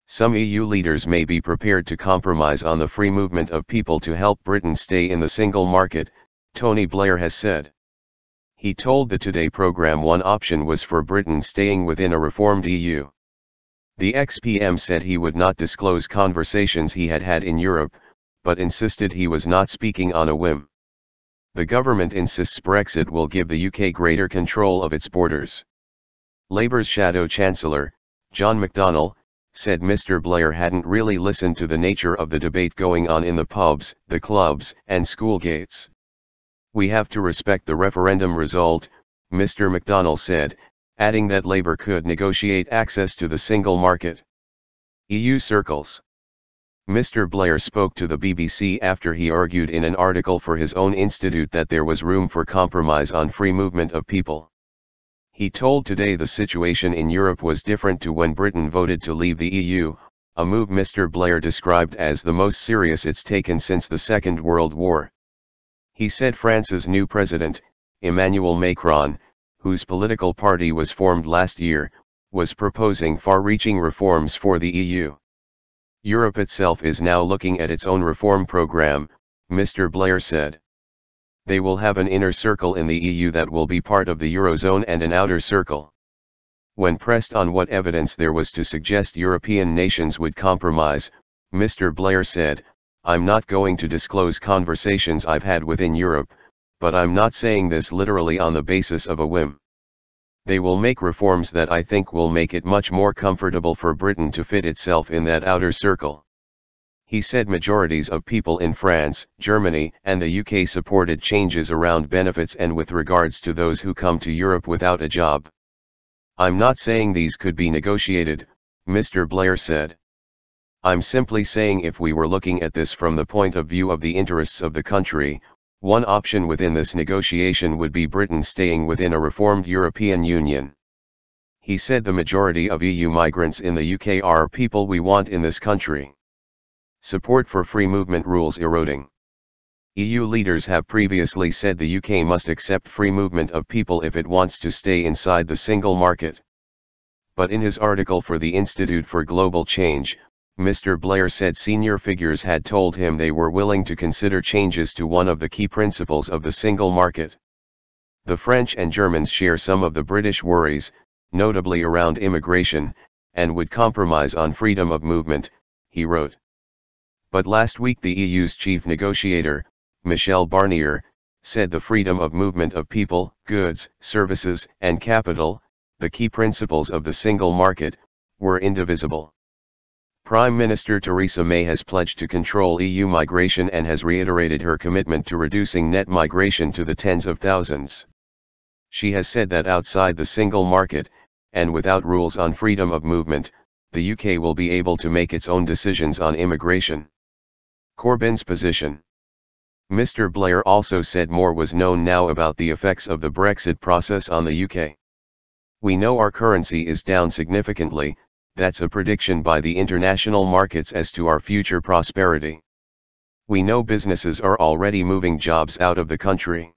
Some EU leaders may be prepared to compromise on the free movement of people to help Britain stay in the single market, Tony Blair has said. He told the Today programme one option was for Britain staying within a reformed EU. The ex-PM said he would not disclose conversations he had had in Europe, but insisted he was not speaking on a whim. The government insists Brexit will give the UK greater control of its borders. Labour's shadow chancellor, John McDonnell, said Mr Blair hadn't really listened to the nature of the debate going on in the pubs, the clubs, and school gates. We have to respect the referendum result, Mr McDonnell said, adding that Labour could negotiate access to the single market. EU circles. Mr Blair spoke to the BBC after he argued in an article for his own institute that there was room for compromise on free movement of people. He told Today the situation in Europe was different to when Britain voted to leave the EU, a move Mr Blair described as the most serious it's taken since the Second World War. He said France's new president, Emmanuel Macron, whose political party was formed last year, was proposing far-reaching reforms for the EU. Europe itself is now looking at its own reform program, Mr Blair said. They will have an inner circle in the EU that will be part of the Eurozone and an outer circle. When pressed on what evidence there was to suggest European nations would compromise, Mr Blair said, "I'm not going to disclose conversations I've had within Europe, but I'm not saying this literally on the basis of a whim. They will make reforms that I think will make it much more comfortable for Britain to fit itself in that outer circle." He said majorities of people in France, Germany, and the UK supported changes around benefits and with regards to those who come to Europe without a job. "I'm not saying these could be negotiated," Mr Blair said. "I'm simply saying if we were looking at this from the point of view of the interests of the country, one option within this negotiation would be Britain staying within a reformed European Union." He said the majority of EU migrants in the UK are people we want in this country. Support for free movement rules eroding. EU leaders have previously said the UK must accept free movement of people if it wants to stay inside the single market. But in his article for the Institute for Global Change, Mr Blair said senior figures had told him they were willing to consider changes to one of the key principles of the single market. The French and Germans share some of the British worries, notably around immigration, and would compromise on freedom of movement, he wrote. But last week the EU's chief negotiator, Michel Barnier, said the freedom of movement of people, goods, services, and capital, the key principles of the single market, were indivisible. Prime Minister Theresa May has pledged to control EU migration and has reiterated her commitment to reducing net migration to the tens of thousands. She has said that outside the single market, and without rules on freedom of movement, the UK will be able to make its own decisions on immigration. Corbyn's position. Mr Blair also said more was known now about the effects of the Brexit process on the UK. "We know our currency is down significantly, that's a prediction by the international markets as to our future prosperity. We know businesses are already moving jobs out of the country.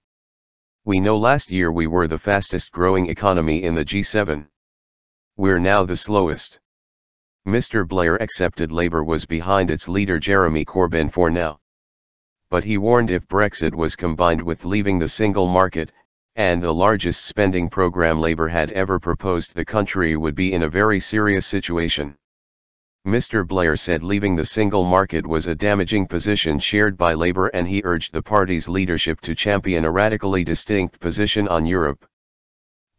We know last year we were the fastest growing economy in the G7. We're now the slowest." Mr Blair accepted Labour was behind its leader Jeremy Corbyn for now. But he warned if Brexit was combined with leaving the single market, and the largest spending programme Labour had ever proposed, the country would be in a very serious situation. Mr Blair said leaving the single market was a damaging position shared by Labour, and he urged the party's leadership to champion a radically distinct position on Europe.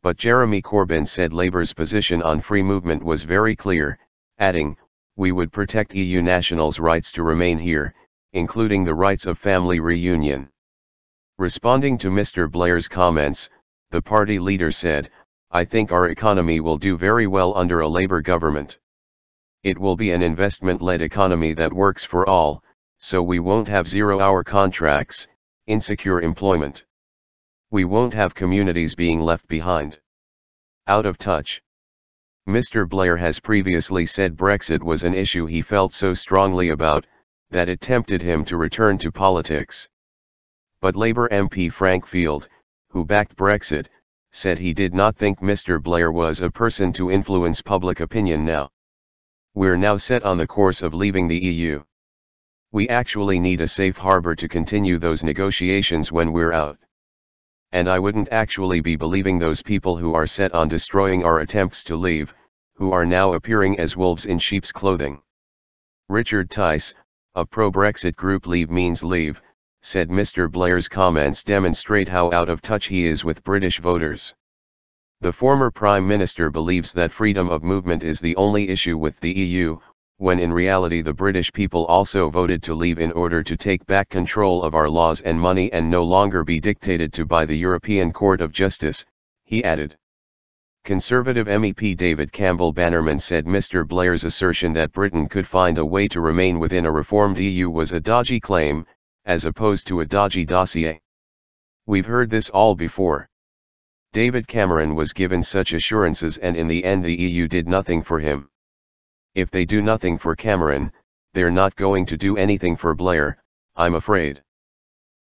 But Jeremy Corbyn said Labour's position on free movement was very clear, adding, "We would protect EU nationals' rights to remain here, including the rights of family reunion." Responding to Mr Blair's comments, the party leader said, "I think our economy will do very well under a Labour government. It will be an investment-led economy that works for all, so we won't have zero-hour contracts, insecure employment. We won't have communities being left behind. Out of touch." Mr Blair has previously said Brexit was an issue he felt so strongly about, that it tempted him to return to politics. But Labour MP Frank Field, who backed Brexit, said he did not think Mr Blair was a person to influence public opinion now. We're now set on the course of leaving the EU. We actually need a safe harbor to continue those negotiations when we're out. And I wouldn't actually be believing those people who are set on destroying our attempts to leave, who are now appearing as wolves in sheep's clothing. Richard Tice, a pro-Brexit group Leave Means Leave, said Mr Blair's comments demonstrate how out of touch he is with British voters. The former Prime Minister believes that freedom of movement is the only issue with the EU, when in reality the British people also voted to leave in order to take back control of our laws and money and no longer be dictated to by the European Court of Justice, he added. Conservative MEP David Campbell Bannerman said Mr Blair's assertion that Britain could find a way to remain within a reformed EU was a dodgy claim, as opposed to a dodgy dossier. We've heard this all before. David Cameron was given such assurances and in the end the EU did nothing for him. If they do nothing for Cameron, they're not going to do anything for Blair, I'm afraid.